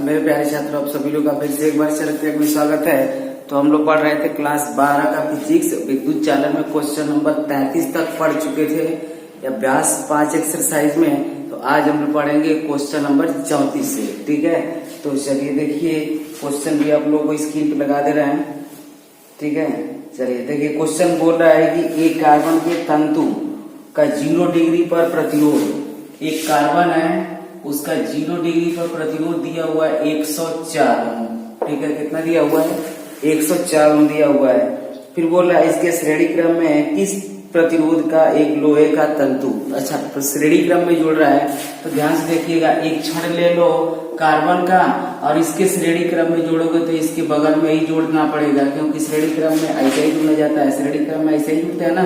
मेरे प्यारे छात्रों, आप सभी लोग का फिर से एक बार चैनल में स्वागत है। तो हम लोग पढ़ रहे थे क्लास 12 का फिजिक्स विद्युत चालन में क्वेश्चन नंबर 33 तक पढ़ चुके थे अभ्यास 5 एक्सरसाइज में। तो आज हम लोग पढ़ेंगे क्वेश्चन नंबर 34 से। ठीक है, तो चलिए देखिए, क्वेश्चन भी आप लोग को स्क्रीन पे लगा दे रहे हैं। ठीक है, चलिए देखिए, क्वेश्चन बोल रहा है कि एक कार्बन के तंतु का 0 डिग्री पर प्रतिरोध, एक कार्बन है उसका 0 डिग्री पर प्रतिरोध दिया हुआ है 104 ओम। ठीक है, कितना दिया हुआ है? 104 ओम दिया हुआ है। फिर बोल रहा है इसके श्रेणी क्रम में किस प्रतिरोध का एक लोहे का तंतु, अच्छा तो श्रेणी क्रम में जोड़ रहा है, तो ध्यान से देखिएगा, एक क्षण ले लो कार्बन का और इसके श्रेणी क्रम में जोड़ोगे तो इसके बगल में ही जोड़ना पड़ेगा, क्योंकि श्रेणी क्रम में ऐसे ही जुड़ना जाता है। श्रेणी क्रम में ऐसे ही जुड़ते हैं ना,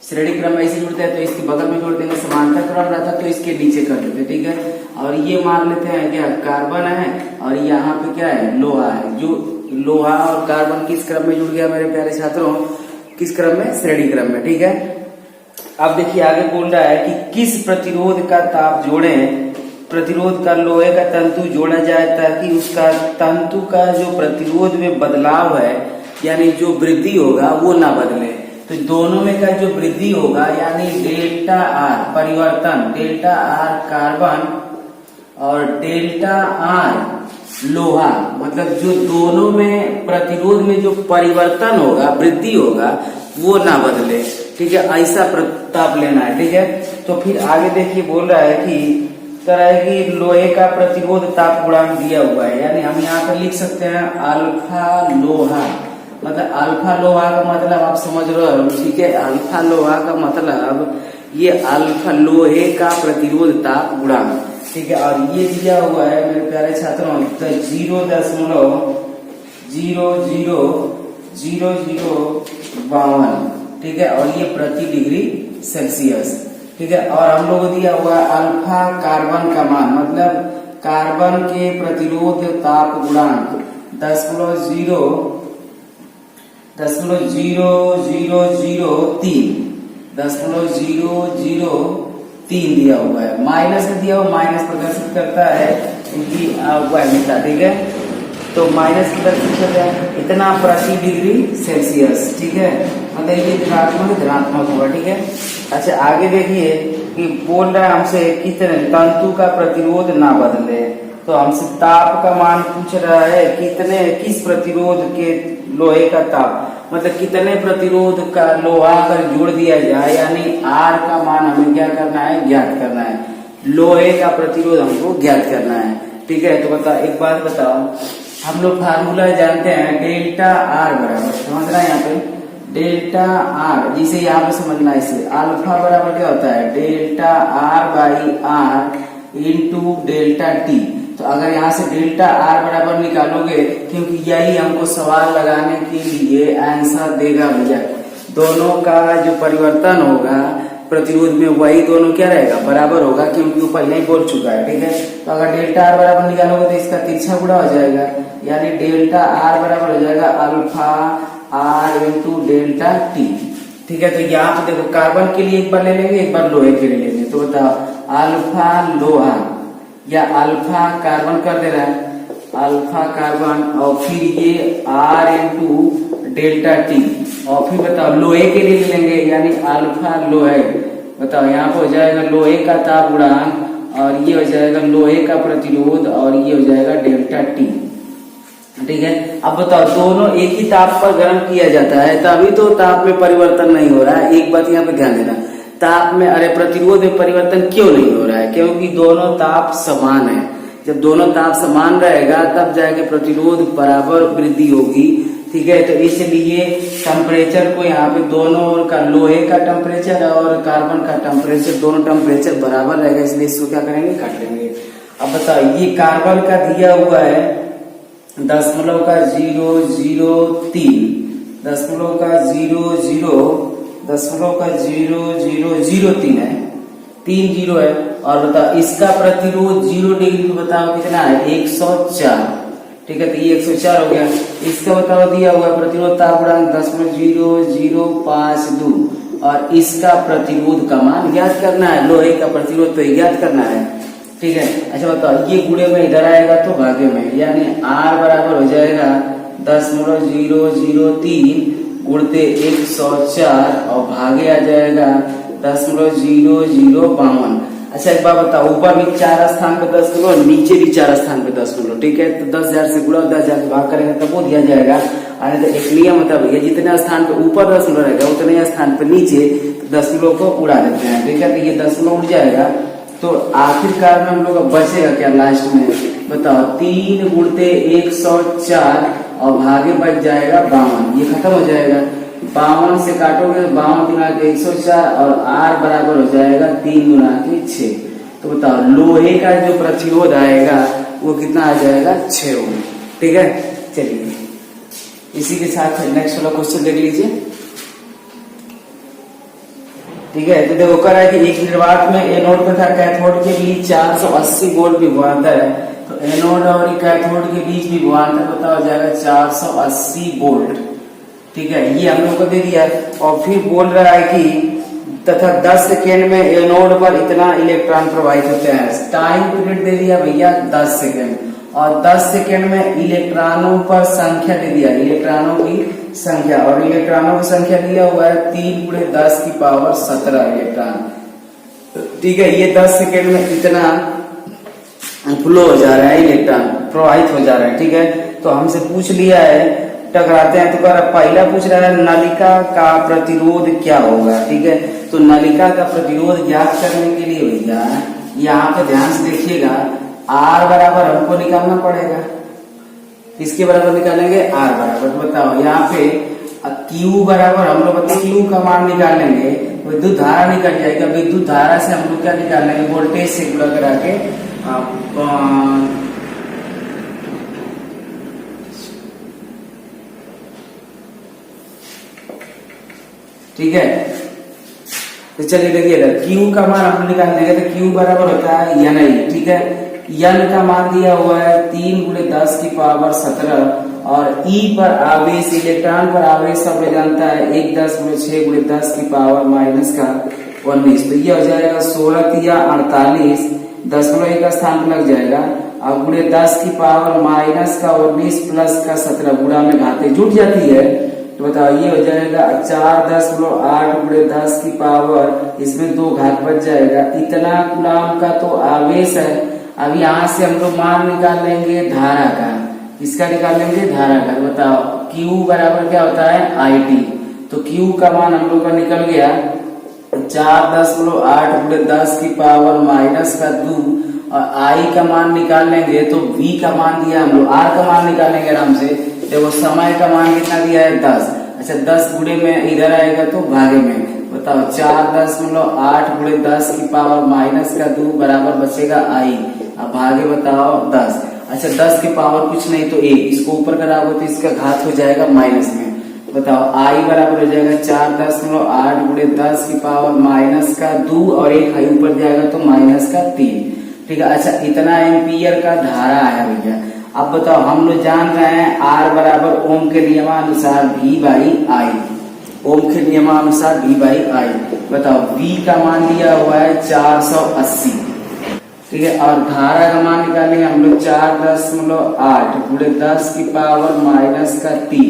श्रेणी क्रम में ऐसे जुड़ते हैं तो इसके बगल में जोड़ देंगे। समांतर क्रम रहता तो इसके नीचे कर देते। ठीक है, और ये मान लेते हैं क्या, कार्बन है और यहाँ पे क्या है, लोहा है। जो लोहा और कार्बन किस क्रम में जुड़ गया मेरे प्यारे छात्रों? किस क्रम में? श्रेणी क्रम में। ठीक है, अब देखिए आगे बोल रहा है कि किस प्रतिरोध का ताप जोड़े, प्रतिरोध का लोहे का तंतु जोड़ा जाए ताकि उसका तंतु का जो प्रतिरोध में बदलाव है, यानी जो वृद्धि होगा वो ना बदले। तो दोनों में का जो वृद्धि होगा यानी डेल्टा आर परिवर्तन, डेल्टा आर कार्बन और डेल्टा आर लोहा, मतलब जो दोनों में प्रतिरोध में जो परिवर्तन होगा, वृद्धि होगा, वो ना बदले। ठीक है, ऐसा ताप लेना है। ठीक है, तो फिर आगे देखिए बोल रहा है कि तरह की लोहे का प्रतिरोध ताप गुणांक दिया हुआ है, यानी हम यहाँ पे लिख सकते हैं अल्फा लोहा, मतलब अल्फा लोहा का मतलब आप समझ रहे हो। ठीक है, अल्फा लोहा का मतलब ये अल्फा लोहे का प्रतिरोध ताप गुणांक। ठीक है, और ये दिया हुआ है मेरे प्यारे छात्रों 0.000052। ठीक है, और ये प्रति डिग्री सेल्सियस। ठीक है, और हम लोग दिया हुआ है अल्फा कार्बन का मान, मतलब कार्बन के प्रतिरोध ताप गुणांक 0.003 दिया हुआ है। माइनस में दिया हुआ, माइनस प्रदर्शित करता है क्योंकि वैल्यूता। ठीक है, तो माइनस प्रदर्शित करता है इतना प्रति डिग्री सेल्सियस। ठीक है, मतलब ये धनात्मक होगा। ठीक है, अच्छा आगे देखिए कि बोल रहा है हमसे कितने तंतु का प्रतिरोध ना बदले, तो हमसे ताप का मान पूछ रहा है, कितने किस प्रतिरोध के लोहे का ताप, मतलब कितने प्रतिरोध का लोहा अगर जोड़ दिया जाए, यानी आर का मान हमें क्या करना है, ज्ञात करना है। लोहे का प्रतिरोध हमको ज्ञात करना है। ठीक है, तो बताओ, एक बात बताओ, हम लोग फार्मूला जानते हैं डेल्टा आर बराबर, समझ रहे हैं यहाँ पे, डेल्टा आर, जिसे यहाँ पे समझना है, इसे अल्फा बराबर क्या होता है, delta R by R into delta T. तो अगर यहाँ से डेल्टा आर बराबर निकालोगे, क्योंकि यही हमको सवाल लगाने के लिए आंसर देगा भैया, दोनों का जो परिवर्तन होगा प्रतिरोध में वही दोनों क्या रहेगा, बराबर होगा, क्योंकि वो पहले ही बोल चुका है। ठीक है, तो अगर डेल्टा आर बराबर निकालोगे तो इसका तिरछा गुणा हो जाएगा, यानी डेल्टा आर बराबर हो जाएगा alpha R into delta T. ठीक है, तो यहाँ पे देखो कार्बन के लिए एक बार ले लेंगे, एक बार लोहे के लिए लेंगे। तो बताओ अल्फा लोहा या अल्फा कार्बन कर दे रहा है, अल्फा कार्बन, और फिर ये आर इंटू डेल्टा टी, और फिर बताओ लोहे के लिए लेंगे, यानी अल्फा लोहे। बताओ यहाँ पे हो जाएगा लोहे का ताप गुणांक, और ये हो जाएगा लोहे का प्रतिरोध, और ये हो जाएगा डेल्टा टी। ठीक है, अब बताओ दोनों एक ही ताप पर गर्म किया जाता है, तभी तो ताप में परिवर्तन नहीं हो रहा है। एक बात यहाँ पे ध्यान देना, ताप में, अरे प्रतिरोध में परिवर्तन क्यों नहीं हो रहा है, क्योंकि दोनों ताप समान है। जब दोनों ताप समान रहेगा तब जाके प्रतिरोध बराबर वृद्धि होगी। ठीक है, तो इसलिए टेम्परेचर को यहाँ पे दोनों का, लोहे का टेम्परेचर और कार्बन का टेम्परेचर, दोनों टेम्परेचर बराबर रहेगा, इसलिए इसको क्या करेंगे, काट लेंगे। अब बताओ ये कार्बन का दिया हुआ है 0.003 है, 3 जीरो है। और बताओ इसका प्रतिरोध 0 डिग्री पे बताओ कितना है, 104। ठीक है, तो ये 104 हो गया। इसका बताओ दिया हुआ प्रतिरोध ताप गुणांक 10.0052, और इसका प्रतिरोध का मान ज्ञात करना है, लोहे का प्रतिरोध तो ज्ञात करना है। ठीक है। अच्छा बताओ, ये गुणे में इधर आएगा तो भागे में, यानी R बराबर हो जाएगा 10.003 गुणते 104 और भागे आ जाएगा 10.0052। अच्छा एक बात बताओ, ऊपर भी 4 स्थान पे 10 किलो, नीचे भी 4 स्थान पे 10 किलो, ठीक है। तो 10,000 से गुणा 10,000 से भाग करेंगे तब वो दिया जाएगा। अरे तो एक नियम होता है भैया, जितने स्थान पे ऊपर 10 किलो रहेगा उतने स्थान पे नीचे 10 किलो को उड़ा देते हैं, ठीक है। तो ये 10 किलो उड़ जाएगा, तो आखिरकार में हम लोग का बचेगा क्या लास्ट में, बताओ। 3 गुणते 104 और भागे बच जाएगा 52, ये खत्म हो जाएगा। 52 से काटोगे तो 52 गुना के 104 और R बराबर हो जाएगा 3 गुना के 6। तो बताओ लोहे का जो प्रतिरोध आएगा वो कितना आ जाएगा, 6 ओम, ठीक है। चलिए इसी के साथ नेक्स्ट वाला क्वेश्चन देख लीजिए, ठीक है। तो देखो कह रहा है कि एक निर्वात में एनोड तथा कैथोड के बीच 480 वोल्ट विभवांतर है, तो एनोड और कैथोड के बीच विभवांतर पता हो जाएगा 480 वोल्ट, ठीक है। ये हम लोग को दे दिया और फिर बोल रहा है कि तथा 10 सेकेंड में एनोड पर इतना इलेक्ट्रॉन प्रवाहित होते हैं। टाइम पीरियड दे दिया भैया 10 सेकेंड, और 10 सेकेंड में इलेक्ट्रॉनों पर संख्या दे दिया, इलेक्ट्रॉनों की संख्या, और इलेक्ट्रॉनों की संख्या दिया हुआ है 3 गुणे 10 की पावर 17 इलेक्ट्रॉन, ठीक है। ये 10 सेकेंड में इतना फ्लो हो जा रहा है, इलेक्ट्रॉन प्रवाहित हो जा रहा है, ठीक है। तो हमसे पूछ लिया है, टकराते हैं तो पहला पूछ रहा है नलिका का प्रतिरोध क्या होगा, ठीक है। तो नलिका का प्रतिरोध ज्ञात करने के लिए भैया यहाँ पे ध्यान से देखिएगा, R बराबर हमको निकालना पड़ेगा। किसके बराबर निकालेंगे, R बराबर। तो बताओ यहाँ पे Q बराबर हम लोग Q का मान निकाल लेंगे, विद्युत धारा निकल जाएगा। विद्युत धारा से हम लोग क्या निकाल लेंगे, वोल्टेज से गुणा करा के ठीक है। तो चलिए देखिएगा, Q का मान हम निकाल लेंगे तो Q बराबर होता है Ni, ठीक है। N का मान दिया हुआ है 3 गुणे 10 की पावर 17 और E पर आवेश, इलेक्ट्रॉन पर आवेश सब लोग जानता है 1 10 गुणे 6 गुणे 10 की पावर माइनस का 19। तो ये हो जाएगा 16 या 48, 10 का स्थान पर लग जाएगा और गुणे 10 की पावर माइनस का 19 प्लस का 17, गुणा में घाते जुट जाती है। तो बताओ ये हो जाएगा 4 गुणे 10 की पावर, इसमें 2 घात बच जाएगा। इतना कूलम का तो आवेश है। अब यहाँ से हम लोग मान निकाल लेंगे धारा का, किसका निकाल लेंगे, धारा का। बताओ Q बराबर क्या होता है, IT। तो Q का मान हम लोग का निकल गया 4 गुणे 10 की पावर माइनस का 2, और I का मान निकाल लेंगे तो V का मान दिया हम लोग, R का मान निकालेंगे आराम से। देखो समय का मान कितना दिया है, 10। अच्छा 10 गुणे में इधर आएगा तो भागे में, बताओ 4 गुणे 10 की पावर माइनस का 2 बराबर बचेगा I, अब भागे बताओ 10। अच्छा 10 की पावर कुछ नहीं तो 1, इसको ऊपर कराओगे तो इसका घात हो जाएगा माइनस में। बताओ I बराबर हो जाएगा 4 गुणे 10 की पावर माइनस का 2 और 1 ऊपर जाएगा तो माइनस का 3, ठीक है। अच्छा इतना एम्पियर का धारा है भैया। अब बताओ हम लोग जान रहे हैं R बराबर ओम के नियमानुसार V बाई I, ओम के नियमानुसार V बाई I। बताओ V का मान दिया हुआ है 480, ठीक है। और धारा का मान निकालेंगे हम लोग 4.8 गुणे 10 की पावर माइनस का 3,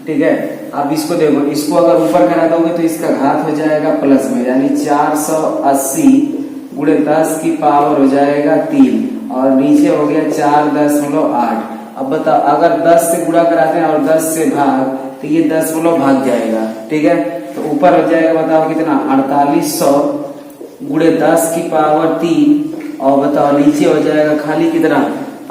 ठीक है। अब इसको देखो, इसको अगर ऊपर करा दोगे तो इसका घात हो जाएगा प्लस में, यानी 480 गुणे 10 की पावर हो जाएगा 3 और नीचे हो गया 4.8। अब बताओ अगर 10 से गुणा कराते हैं और 10 से भाग तो ये 10 भाग जाएगा, ठीक है। तो ऊपर हो जाएगा बताओ कितना, 4800 गुणे 10 की पावर 3 और बताओ नीचे हो जाएगा खाली कितना,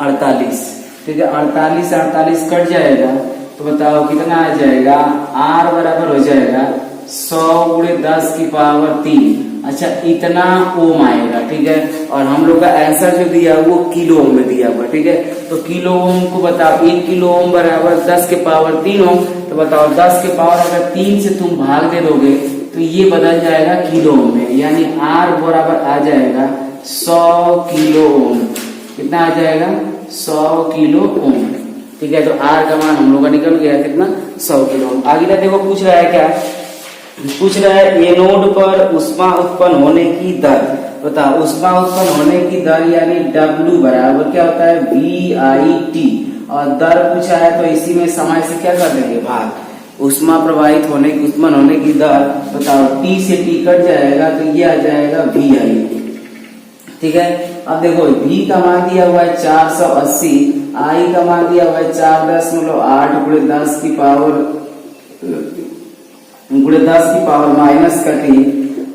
48, ठीक है। 48 कट जाएगा तो बताओ कितना आ जाएगा, R बराबर हो जाएगा 100 गुणे 10 की पावर 3। अच्छा इतना ओम आएगा, ठीक है। और हम लोग का आंसर जो दिया वो किलो ओम में दिया हुआ, ठीक है। तो किलो ओम को बताओ 1 किलो ओम बराबर 10 के पावर 3 ओम। तो बताओ 10 के पावर अगर 3 से तुम भाग दे दोगे तो ये बदल जाएगा किलो ओम में, यानी R बराबर आ जाएगा 100 किलो ओम। कितना आ जाएगा, 100 किलो ओम, ठीक है। तो R का मान हम लोग का निकल गया कितना, 100 किलो ओम। आगे देखो पूछ रहा है क्या, पूछ रहा है एनोड पर ऊष्मा उत्पन्न होने की दर। बताओ ऊष्मा उत्पन्न होने की दर यानी W बराबर क्या होता है VIT, और दर पूछा है तो इसी में समय से क्या कर देंगे भाग। ऊष्मा प्रवाहित होने की उत्पन्न होने की दर बताओ T से T कट जाएगा तो ये आ जाएगा VI। ठीक है, अब देखो V का मान दिया हुआ है 480, I का मान दिया हुआ है 4.8 गुणे 10 की पावर माइनस का T।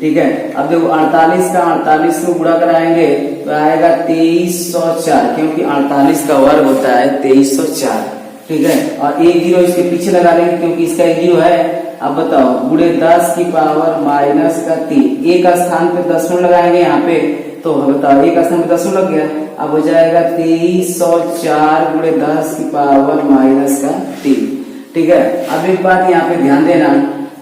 ठीक है, अब देखो 48 का 48 को गुणा कराएंगे तो आएगा 2304, क्योंकि 48 का वर्ग होता है 2304। ठीक है, और एक जीरो इसके पीछे लगा लेंगे क्योंकि इसका एक जीरो है। अब बताओ गुणे 10 की पावर माइनस का 3, एक स्थान पे दशमलव लगाएंगे यहाँ पे, तो बताओ एक स्थान पे दशमलव लग गया, अब हो जाएगा 2304 गुणे 10 की पावर माइनस का 3। ठीक है, अब एक बात यहाँ पे ध्यान देना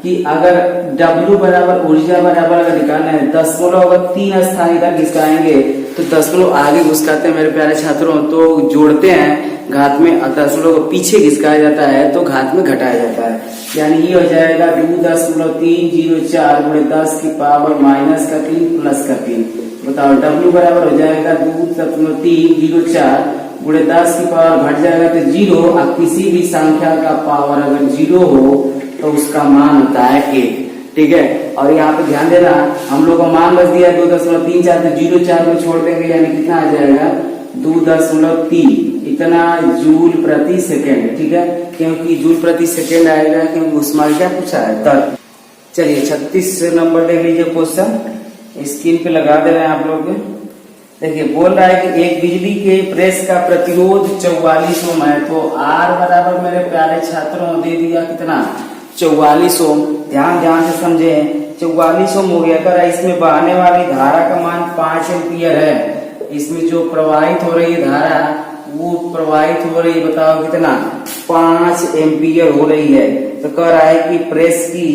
कि अगर W बराबर ऊर्जा बराबर अगर निकालना है, दशमलव अगर 3 स्थान इधर घिसकाएंगे तो दशमलव आगे घुसकाते हैं मेरे प्यारे छात्रों, तो जोड़ते हैं घात में, दशमलव को पीछे घिसकाया जाता है तो घात में घटाया जाता है, यानी ये हो जाएगा 2.304 गुणे 10 की पावर माइनस का 3 प्लस का 3। बताओ W बराबर हो जाएगा 2.304 गुणे 10 की पावर घट जाएगा तो 0, अब किसी भी संख्या का पावर अगर 0 हो तो उसका मान होता है 1। ठीक है, और यहाँ पे ध्यान देना हम लोग को मान बच दिया 2.34, तो 0.4 में छोड़ देंगे यानी कितना आ जाएगा 2.3, इतना जूल प्रति सेकेंड। ठीक है, क्योंकि जूल प्रति सेकेंड आएगा क्योंकि ऊष्मा क्या पूछा है तब। चलिए 36 नंबर देख लीजिए क्वेश्चन, स्क्रीन पे लगा दे रहे हैं आप लोग। देखिए बोल रहा है कि एक बिजली के प्रेस का प्रतिरोध 44 ओम है, तो R बराबर मेरे प्यारे छात्रों दे दिया कितना 44 ओम। ध्यान से समझे, 44 ओम हो गया। अगर इसमें बहने वाली धारा का मान 5 एम्पियर है, इसमें जो प्रवाहित हो रही है धारा वो प्रवाहित हो रही है, बताओ कितना 5 एम्पियर हो रही है। तो कह रहा है कि प्रेस की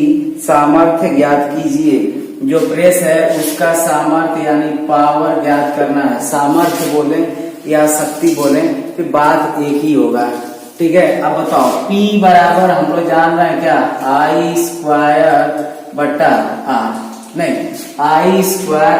सामर्थ्य ज्ञात कीजिए, जो प्रेस है उसका सामर्थ्य यानी पावर ज्ञात करना है। सामर्थ्य बोले या शक्ति बोले फिर बात एक ही होगा। ठीक है, अब बताओ P बराबर हम लोग जान रहे हैं क्या I² बटा R, नहीं I²R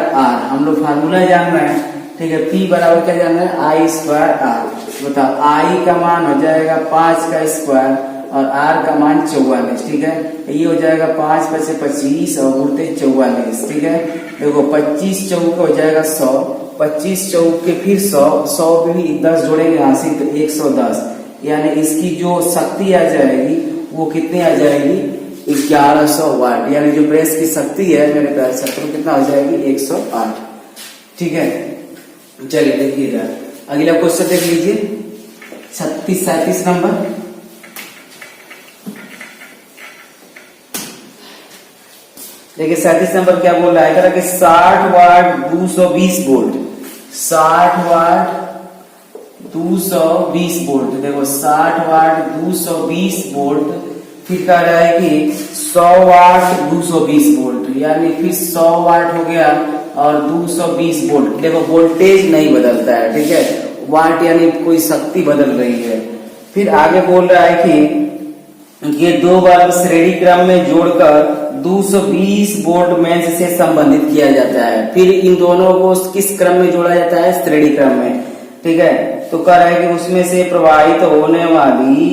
हम लोग फार्मूला जान रहे हैं। ठीक है, P बराबर क्या जान रहे हैं I²R। बताओ I का मान हो जाएगा 5 का स्क्वायर और R का मान 44। ठीक है, ये हो जाएगा 5 × 25 और उड़ते 44। ठीक है, देखो 25 चौक हो जाएगा 100, 25 चौक के फिर 100 भी 10 जोड़ेंगे यहाँ से तो 110, यानी इसकी जो शक्ति आ जाएगी वो कितनी आ जाएगी 1100 वाट, यानी जो प्रेस की शक्ति है मेरे प्यारे छात्रों कितना हो जाएगी 108। ठीक है, चलिए देखिएगा अगला क्वेश्चन देख लीजिए 37 नंबर। देखिए 37 नंबर क्या बोल रहा है, कह रहा है कि 60 वाट 220 वोल्ट, 60 वाट 220 वोल्ट। देखो 60 वाट 220 वोल्ट, फिर कह रहा है कि 100 वाट 220 वोल्ट, यानी फिर 100 वाट हो गया और 220 वोल्ट। देखो वोल्टेज नहीं बदलता है। ठीक है, वाट यानी कोई शक्ति बदल रही है। फिर आगे बोल रहा है कि ये दो बल्ब श्रेणी क्रम में जोड़कर 220 वोल्ट मेंस से संबंधित किया जाता है। फिर इन दोनों को किस क्रम में जोड़ा जाता है, श्रेणी क्रम में। ठीक है, तो कह रहा है कि उसमें से प्रवाहित होने वाली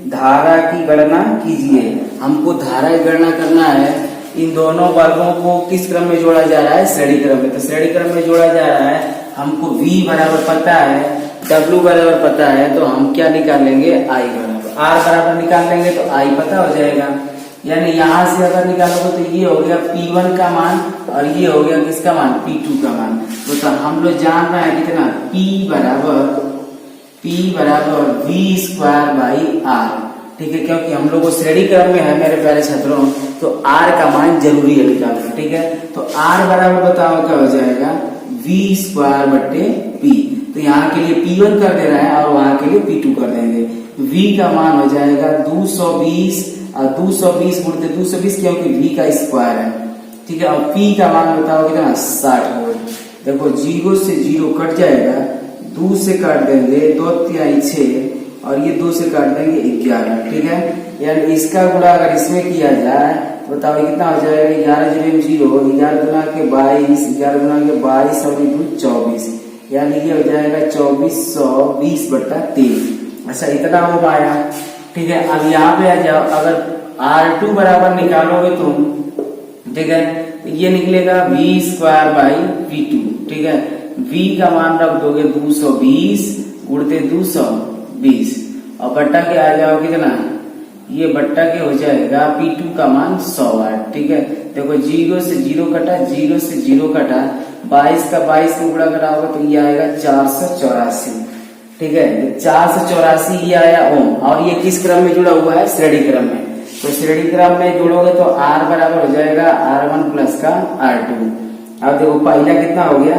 धारा की गणना कीजिए। हमको धारा की गणना करना है। इन दोनों बल्बों को किस क्रम में जोड़ा जा रहा है, श्रेणी क्रम में। तो श्रेणी क्रम में जोड़ा जा रहा है, हमको V बराबर पता है, W बराबर पता है, तो हम क्या निकाल लेंगे I बराबर, R बराबर निकाल लेंगे तो I पता हो जाएगा। यानी यहां से अगर निकालोगे तो ये हो गया P1 का मान और ये हो गया किसका मान, P2 का मान। तो हम लोग जान रहे हैं कितना P बराबर V²/R। ठीक है, क्योंकि हम लोग श्रेणी क्रम में है मेरे प्यारे छात्रों, तो R का मान जरूरी है निकालना। ठीक है, तो R बराबर बताओ क्या हो जाएगा V²/P। तो यहाँ के लिए P1 कर दे रहे हैं और वहां के लिए P2 कर देंगे। V का मान हो जाएगा 220 और 220 गुणित 220 क्योंकि V का स्क्वायर है। ठीक है, और P का मान बताओ कितना 60 वोल्ट। देखो 0 से 0 कट जाएगा, 2 से काट देंगे 2 तिहाई 6 और ये 2 से काट देंगे 11। ठीक है, यानी इसका गुणा अगर इसमें किया जाए तो बताओ ये कितना हो जाएगा, 11 जीरो 0, 11 दुना के 22, 11 दुना के 22 और 24, यानी ये हो जाएगा 2420/3। अच्छा इतना हो पाया, ठीक है। अब यहाँ पे आ जाओ, अगर R2 बराबर निकालोगे तुम, ठीक है, तो ये निकलेगा V²/V2, ठीक है। V का मान रख दोगे 220 गुणते 220 और बट्टा के आ जाओ कितना, ये बट्टा के हो जाएगा P2 का मान 100 वाट, ठीक है। देखो 0 से 0 कटा, 0 से 0 कटा, 22 का 22 में गुणा कराओगे तो ये आएगा 484, ठीक है। 484 ये आया ओम, और ये किस क्रम में जुड़ा हुआ है, श्रेणी क्रम में। तो श्रेणी क्रम में जोड़ोगे तो R बराबर हो जाएगा R1 प्लस का R2। अब देखो पहला कितना हो गया,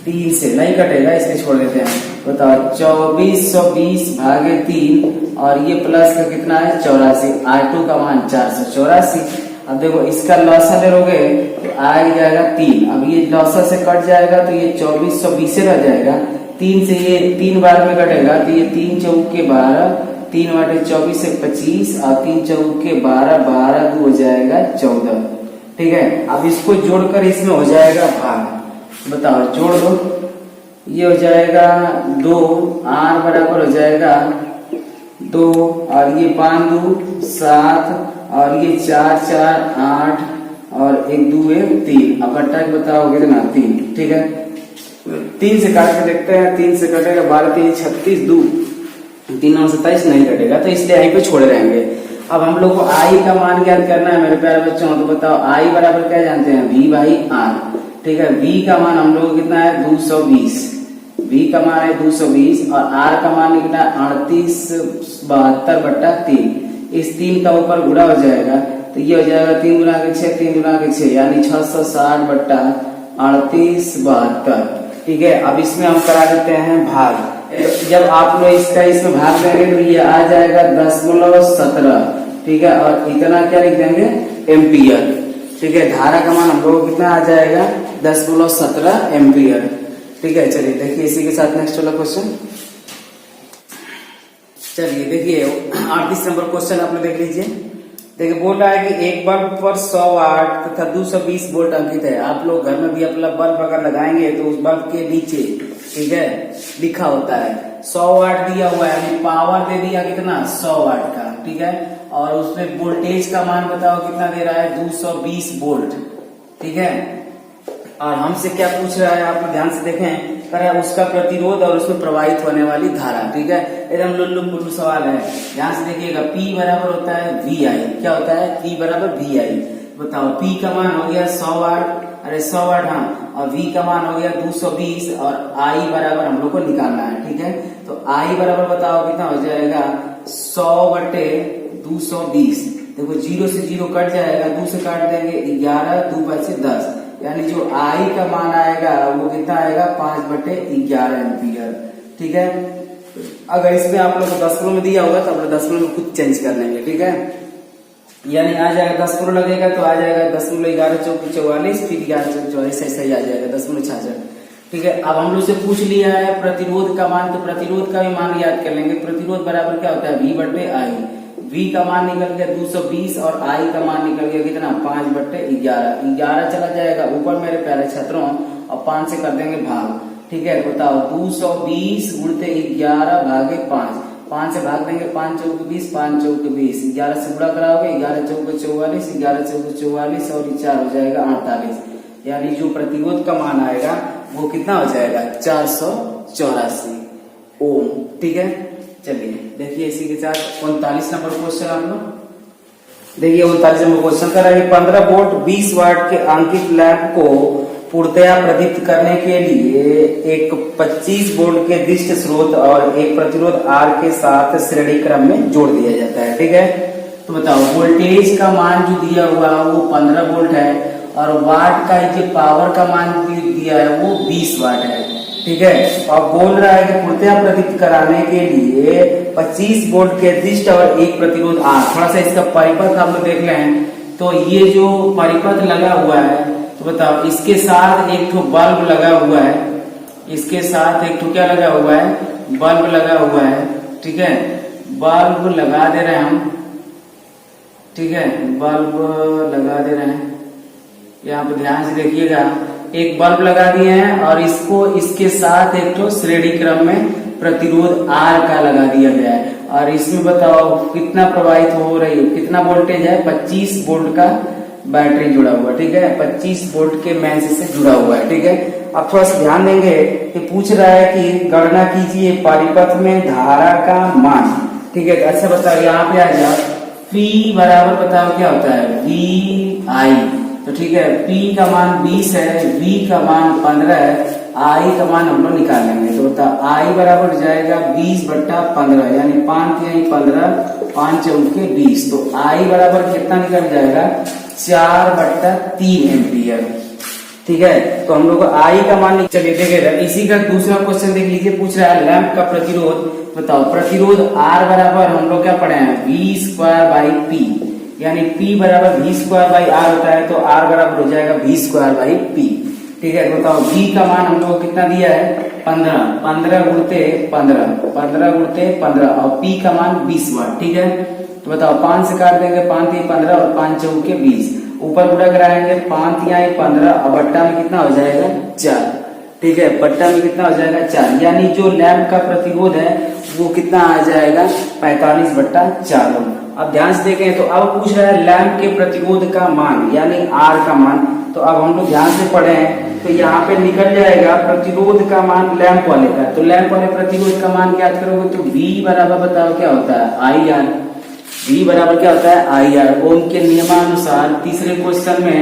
3 से नहीं कटेगा इसलिए छोड़ देते हैं। बताओ 2420 भागे 3 और ये प्लस का कितना है 84, R2 का मान 484। अब देखो इसका लॉसा ले लोगे तो आ जाएगा 3, अब ये लॉसा से कट जाएगा तो ये 2420 रह जाएगा, 3 से ये 3 बार में कटेगा तो ये 3 चौके 12, 3 बटे 24 से 25 और 3 चौके 12, 12 हो जाएगा 14, ठीक है। अब इसको जोड़कर इसमें हो जाएगा भाग, बताओ जोड़ दो, ये हो जाएगा 2, R बराबर हो जाएगा 2 और ये 5 2 7 और ये 4 4 8 और 1 2 1 3, अब बट्टा के बताओ कितना 3, ठीक है। 3 से काट के देखते हैं, 3 से कटेगा 12 3 36, 2 3 9 27 नहीं कटेगा, तो इसलिए यहीं पे छोड़ रहेंगे। अब हम लोग को I का मान ज्ञात करना है मेरे प्यारे बच्चों, तो बताओ I बराबर क्या जानते हैं, V/R, ठीक है। V का मान हम लोग कितना है 220, V का मान है 220 और R का मान कितना 3872/3, इस 3 का ऊपर गुणा हो जाएगा तो ये हो जाएगा 3 गुना के 6, 3 गुना के 6 यानी 660/3872, ठीक है। अब इसमें हम करा देते हैं भाग, जब आप लोग इसका इसमें भाग देंगे तो ये आ जाएगा 10.17, ठीक है। और इतना क्या लिख देंगे एम्पियर, ठीक है। धारा का मान हम लोग कितना आ जाएगा 10.17 एम्पियर, ठीक है। चलिए देखिए इसी के साथ नेक्स्ट वाला क्वेश्चन, चलिए देखिए 38 नंबर क्वेश्चन आप लोग देख लीजिए। देखिए बोल रहा है कि एक बल्ब पर 100 वाट तथा 220 वोल्ट अंकित है। आप लोग घर में भी अपना बल्ब अगर लगाएंगे तो उस बल्ब के नीचे, ठीक है, लिखा होता है 100 वाट दिया हुआ है, पावर दे दिया कितना 100 वाट का, ठीक है। और उसमें वोल्टेज का मान बताओ कितना दे रहा है 220 वोल्ट, ठीक है। और हमसे क्या पूछ रहा है आप लोग ध्यान से देखें, कर उसका प्रतिरोध और उसमें प्रवाहित होने वाली धारा, ठीक है। एकदम लुल्लू पुल्लू सवाल है, ध्यान से देखिएगा। P बराबर होता है VI, क्या होता है P बराबर VI। बताओ P का मान हो गया 100 वाट, अरे 100 वाट हाँ, और V का मान हो गया 220 और I बराबर हम लोग को निकालना है, ठीक है। तो I बराबर बताओ कितना हो जाएगा 100/220। देखो 0 से 0 कट जाएगा, 2 से काट देंगे 11, 2 5 से 10, यानी जो I का मान आएगा वो कितना आएगा 5/11 एम्पियर, ठीक है। अगर इसमें आप लोग को दशमलव में दिया होगा तो आप लोग दशमलव में खुद चेंज कर लेंगे, ठीक है। यानी आ जाएगा दशमलव लगेगा तो आ जाएगा 11 चौक 44, फिर 11 चौक 44, ऐसा ही आ जाएगा 0.66, ठीक है। अब हम लोग से पूछ लिया है प्रतिरोध का मान, तो प्रतिरोध का भी मान याद कर लेंगे। प्रतिरोध बराबर क्या होता है V/I। V का मान निकल गया 220 और I का मान निकल गया कितना 5/11, 11 चला जाएगा ऊपर मेरे प्यारे छात्रों और 5 से कर देंगे भाग, ठीक है। बताओ 220 गुणते 11 भागे 5, 5 से भाग देंगे 5 चौक 20, 5 चौक 20, 11 से गुणा कराओगे 11 चौक 44, 11 चौक 44 और 4 हो जाएगा 48, यानी जो प्रतिरोध का मान आएगा वो कितना हो जाएगा 484 ओम, ठीक है। चलिए देखिए इसी के साथ 39 नंबर क्वेश्चन आप लोग देखिए। 39 नंबर क्वेश्चन कर रहा है 15 वोल्ट 20 वाट के अंकित लैंप को पूर्णतया प्रदीप्त करने के लिए एक 25 वोल्ट के दृष्ट स्रोत और एक प्रतिरोध R के साथ श्रेणी क्रम में जोड़ दिया जाता है, ठीक है। तो बताओ वोल्टेज का मान जो दिया हुआ वो 15 वोल्ट है और वाट का जो पावर का मान दिया है वो 20 वाट है, ठीक है। और बोल रहा है कि पूर्णतया प्रदीप्त कराने के लिए 25 वोल्ट के दृष्ट और एक प्रतिरोध R। थोड़ा सा इसका परिपथ हम लोग देख लें तो ये जो परिपथ लगा हुआ है तो बताओ इसके साथ एक ठो बल्ब लगा हुआ है, इसके साथ एक ठो क्या लगा हुआ है बल्ब लगा हुआ है, ठीक है। बल्ब लगा दे रहे हैं हम, ठीक है, बल्ब लगा दे रहे हैं। यहाँ पे ध्यान से देखिएगा, एक बल्ब लगा दिए हैं और इसको इसके साथ एक तो श्रेणी क्रम में प्रतिरोध R का लगा दिया गया है। और इसमें बताओ कितना प्रवाहित हो रही है, कितना वोल्टेज है, 25 वोल्ट का बैटरी जुड़ा हुआ, ठीक है, 25 वोल्ट के मेंस से जुड़ा हुआ है, ठीक है। अब थोड़ा सा ध्यान देंगे कि पूछ रहा है कि गणना कीजिए परिपथ में धारा का मान, ठीक है। अच्छा बताओ, यहाँ पे आ जाओ, P बराबर बताओ क्या होता है, VI, तो ठीक है, P का मान 20 है, V का मान 15 है, I का मान हम लोग निकाल लेंगे। तो बताओ I बराबर हो जाएगा 20/15, यानी 5 तिहाई 15, 5 चौके 20, तो I बराबर कितना निकल जाएगा, 4/3 एम्पियर, ठीक है। तो हम लोग को I का मान, चलिए देखिएगा इसी का दूसरा क्वेश्चन देख लीजिए, पूछ रहा है लैंप का प्रतिरोध बताओ। प्रतिरोध R बराबर हम लोग क्या पढ़े हैं, V²/P, यानी P बराबर V²/R होता है, तो R बराबर हो जाएगा V²/P, ठीक है। बताओ V का मान हम लोग को कितना दिया है, 15, 15 गुणते 15, 15 गुणते 15, और P का मान 20 वाट, ठीक है। तो बताओ 5 से काट देंगे, 5 तिहाई 15 और 5 चौके 20, ऊपर गुणा कराएंगे 5 तिहाई 15 और बट्टा में कितना हो जाएगा 4, ठीक है, बट्टा में कितना हो जाएगा 4, यानी जो लैंप का प्रतिरोध है वो कितना आ जाएगा 45/4 ओम। अब ध्यान से देखें, तो अब पूछ रहा है लैंप के प्रतिरोध का मान, यानी R का मान। तो अब हम लोग ध्यान से पढ़े हैं, तो यहाँ पे निकल जाएगा प्रतिरोध का मान लैंप वाले का, तो लैंप वाले प्रतिरोध का मान क्या करोगे, तो V बराबर बताओ क्या होता है, IR, V बराबर क्या होता है IR। ओम के नियमानुसार तीसरे क्वेश्चन में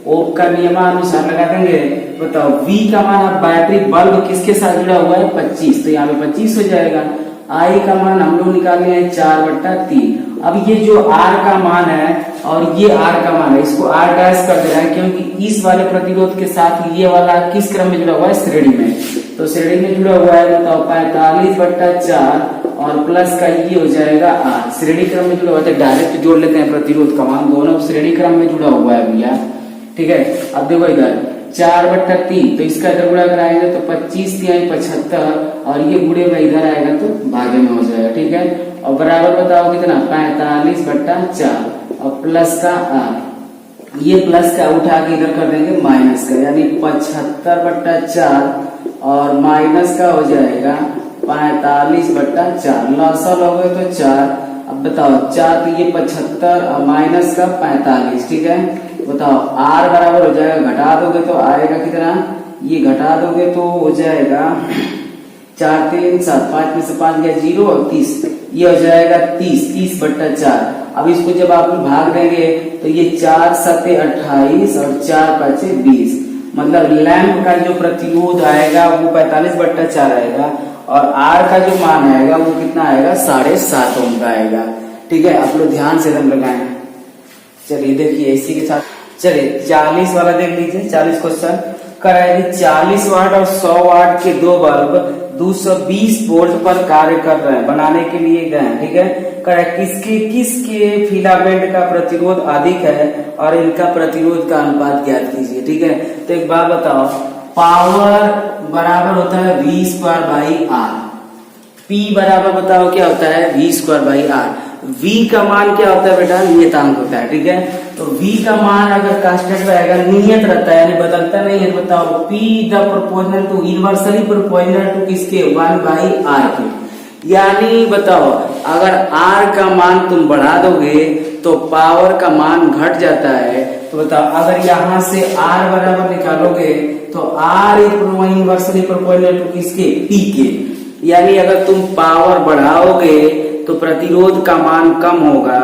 ओम का नियमानुसार लगा देंगे। बताओ V का मान, अब बैटरी बल्ब किसके साथ जुड़ा हुआ है, 25, तो यहाँ पे 25 हो जाएगा। I का मान हम लोग निकालने हैं 4/3। अब ये जो R का मान है और ये R का मान है, इसको R डैश कर दे रहा है, क्योंकि इस वाले प्रतिरोध के साथ ये वाला किस क्रम में जुड़ा हुआ है, श्रेणी में, तो श्रेणी में जुड़ा हुआ है। बताओ 45/4 और प्लस का ये हो जाएगा R, श्रेणी क्रम में जुड़ा हुआ है, डायरेक्ट जोड़ लेते हैं प्रतिरोध का मान, दोनों श्रेणी क्रम में जुड़ा हुआ है भैया, ठीक है। अब देखो इधर 4/3, तो इसका इधर गुणा कराएंगे तो 25 तिहाई 75, और ये गुणे में इधर आएगा तो भागे में हो जाएगा, ठीक है। और बराबर बताओ कितना, 45/4 और प्लस का R, ये प्लस का उठा के इधर कर देंगे माइनस का, यानी 75/4 और माइनस का हो जाएगा 45/4, लॉसल हो गए तो 4। अब बताओ 4 तो ये 75 और माइनस का 45, ठीक है। बताओ R बराबर हो जाएगा, घटा दोगे तो आएगा कितना, ये घटा दोगे तो हो जाएगा 4 3 7, 5 में से 5 गया 0 और 30, ये हो जाएगा 30/4। अब इसको जब आप भाग देंगे तो ये 4 7 28 और 4 5 20, मतलब लैंप का जो प्रतिरोध आएगा वो 45/4 आएगा, और R का जो मान आएगा वो कितना आएगा, 7.5 ओम का आएगा, ठीक है। आप लोग ध्यान से एकदम लगाएं। चलिए देखिए इसी के साथ, चलिए 40 वाला देख लीजिए, 40 क्वेश्चन कराएगी। 40 वाट और 100 वाट के दो बल्ब 220 वोल्ट पर कार्य कर रहे हैं, बनाने के लिए गए हैं, ठीक है। किसके फिलामेंट का प्रतिरोध अधिक है और इनका प्रतिरोध का अनुपात ज्ञात कीजिए, ठीक है। तो एक बात बताओ, पावर बराबर होता है V²/R, P बराबर बताओ क्या होता है, V²/R। V का मान क्या होता है बेटा, नियतांक होता है, ठीक है। तो V का मान अगर कांस्टेंट रहेगा, नियत रहता है, यानी बदलता नहीं है। बताओ P the proportional to, inversely proportional to किसके, 1/R के, यानी बताओ अगर R का मान तुम बढ़ा दोगे तो पावर का मान घट जाता है। तो बताओ अगर यहाँ से R बराबर निकालोगे तो R इनवर्सली प्रोपोर्शनल टू किसके, P के, यानी अगर तुम पावर बढ़ाओगे तो प्रतिरोध का मान कम होगा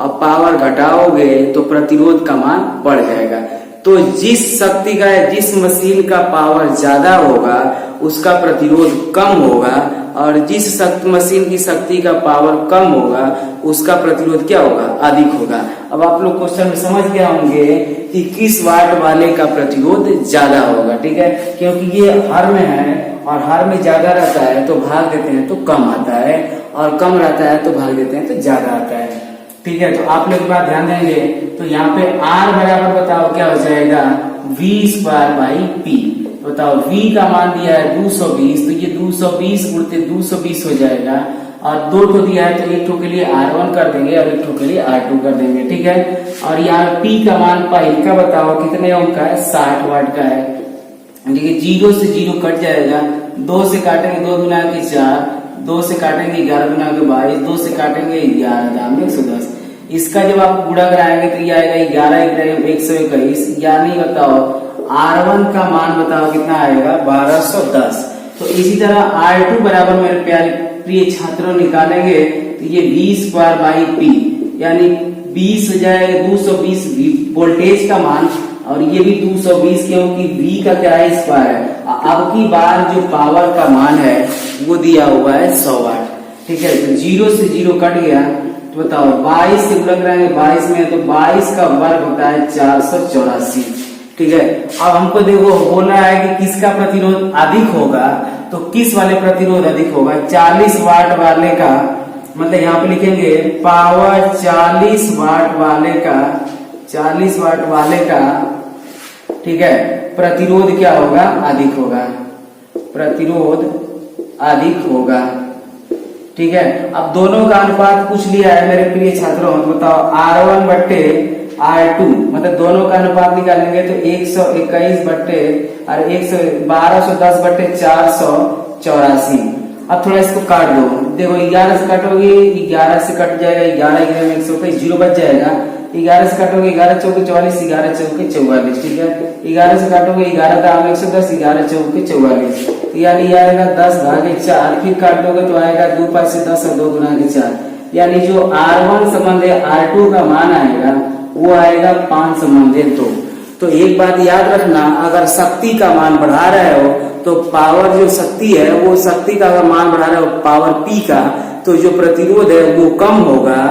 और पावर घटाओगे तो प्रतिरोध का मान बढ़ जाएगा। तो जिस शक्ति का, जिस मशीन का पावर ज्यादा होगा उसका प्रतिरोध कम होगा, और जिस मशीन की शक्ति का पावर कम होगा उसका प्रतिरोध क्या होगा, अधिक होगा। अब आप लोग क्वेश्चन में समझ गए होंगे कि किस वाट वाले का प्रतिरोध ज्यादा होगा, ठीक है। क्योंकि ये हर में है और हर में ज्यादा रहता है तो भाग देते हैं तो कम आता है, और कम रहता है तो भाग देते हैं तो ज्यादा आता है, ठीक है। तो आप लोग एक बात ध्यान देंगे, तो यहाँ पे R बराबर बताओ क्या हो जाएगा, V²/P। बताओ V का मान दिया है 220, तो ये 220 गुणते 220 हो जाएगा, और 2 ठो दिया है तो एक ठो के लिए R1 कर देंगे और एक ठो के लिए R2 कर देंगे, ठीक है। और यहाँ P का मान पहले का बताओ कितने ओम का है, 60 वाट का है, ठीक है। 0 से 0 कट जाएगा, 2 से काटेंगे 2 गुना के 4, 2 से काटेंगे 11 गुना के 22, 2 से काटेंगे 11 110। इसका जब आप गुणा कराएंगे तो ये आएगा 11 121, यानी बताओ R1 का मान बताओ कितना आएगा, 1210। तो इसी तरह R2 बराबर मेरे प्यारे प्रिय छात्रों निकालेंगे तो ये V स्क्वायर बाई P, यानी 20 हो जाएगा 220 वोल्टेज का मान, और ये भी 220 क्योंकि V का क्या है, स्क्वायर है। अब की बार जो पावर का मान है वो दिया हुआ है 100 वाट, ठीक है। तो 0 से 0 कट गया तो बताओ 22 से गुणा कराएंगे 22 में, तो 22 का वर्ग होता है 484, ठीक है। अब हमको देखो बोलना है कि किसका प्रतिरोध अधिक होगा, तो किस वाले प्रतिरोध अधिक होगा, 40 वाट वाले का, मतलब यहाँ पे लिखेंगे पावर 40 वाट वाले का, 40 वाट वाले का, ठीक है, प्रतिरोध क्या होगा, अधिक होगा, प्रतिरोध अधिक होगा, ठीक है। अब दोनों का अनुपात पूछ लिया है मेरे प्रिय छात्रों, बताओ R1 बट्टे R2, मतलब दोनों का अनुपात निकालेंगे तो 121 बट्टे और 1210 बट्टे 484। अब थोड़ा इसको काट दो, देखो 11 से काटोगे 11 से कट जाएगा, 11 में 121, 0 बच जाएगा। 11 से काटोगे 11 चौके 44, 11 चौके 44, ठीक है। 11 से काटोगे 11 दाम 110, 11 चौके 44, यानी आएगा 10 भागे 4, फिर काट दोगे तो आएगा 2 5 से 10 और 2 गुना के 4, यानी जो R1 संबंध है R2 का मान आएगा वो आएगा 5 संबंध 2। तो एक बात याद रखना, अगर शक्ति का मान बढ़ा रहे हो तो पावर जो शक्ति है वो शक्ति का अगर मान बढ़ा रहे हो पावर P का, तो जो प्रतिरोध है वो कम होगा,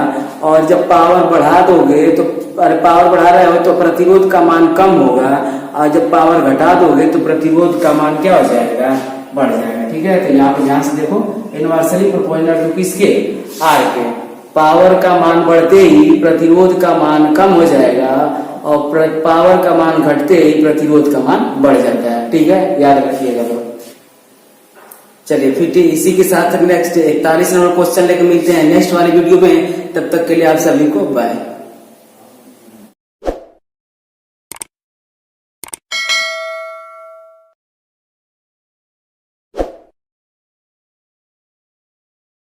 और जब पावर बढ़ा दोगे तो पावर बढ़ा रहे हो तो प्रतिरोध का मान कम होगा, और जब पावर घटा दोगे तो प्रतिरोध का मान क्या हो जाएगा, बढ़ जाएगा, ठीक है। तो यहाँ पे ध्यान से देखो, इनवर्सली प्रोपोर्शनल टू किसके, R के, पावर का मान बढ़ते ही प्रतिरोध का मान कम हो जाएगा, और पावर का मान घटते ही प्रतिरोध का मान बढ़ जाता है, ठीक है, याद रखिएगा। तो चलिए फिर इसी के साथ नेक्स्ट 41 नंबर क्वेश्चन लेकर मिलते हैं नेक्स्ट वाली वीडियो में, तब तक के लिए आप सभी को बाय।